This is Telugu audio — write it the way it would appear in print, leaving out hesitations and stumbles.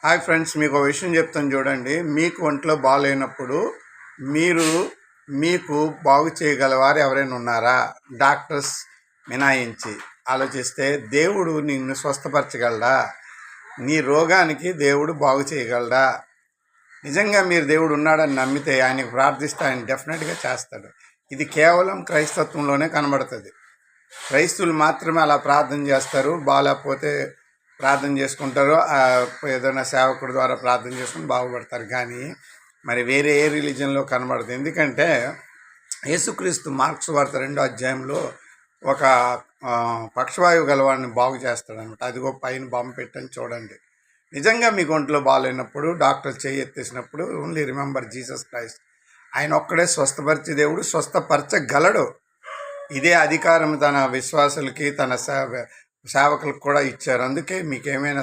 హాయ్ ఫ్రెండ్స్, మీకు ఒక విషయం చెప్తాను చూడండి. మీకు ఒంట్లో బాగాలేనప్పుడు మీరు మీకు బాగు చేయగల వారు ఎవరైనా ఉన్నారా? డాక్టర్స్ మినాయించి ఆలోచిస్తే దేవుడు నిన్ను స్వస్థపరచగలడా? నీ రోగానికి దేవుడు బాగు చేయగలడా? నిజంగా మీరు దేవుడు ఉన్నాడని నమ్మితే, ఆయనకు ప్రార్థిస్తే ఆయన డెఫినెట్గా చేస్తాడు. ఇది కేవలం క్రైస్తత్వంలోనే కనబడుతుంది. క్రైస్తవులు మాత్రమే అలా ప్రార్థన చేస్తారు. బాగాలేకపోతే ప్రార్థన చేసుకుంటారు, ఏదైనా సేవకుడి ద్వారా ప్రార్థన చేసుకుని బాగుపడతారు. కానీ మరి వేరే ఏ రిలీజన్లో కనబడదు. ఎందుకంటే యేసుక్రీస్తు మార్క్స్ వార్త 2వ అధ్యాయంలో ఒక పక్షవాయువు గలవాడిని బాగు చేస్తాడనమాట. అదిగో పైన బొమ్మ పెట్టని చూడండి. నిజంగా మీకు ఒంట్లో బాగాలేనప్పుడు డాక్టర్ చేయి ఎత్తేసినప్పుడు ఓన్లీ రిమెంబర్ జీసస్ క్రైస్ట్. ఆయన ఒక్కడే స్వస్థపరిచే దేవుడు, స్వస్థపరచగలడు. ఇదే అధికారం తన విశ్వాసులకి, తన సేవకులకు కూడా ఇచ్చారు. అందుకే మీకు ఏమైనా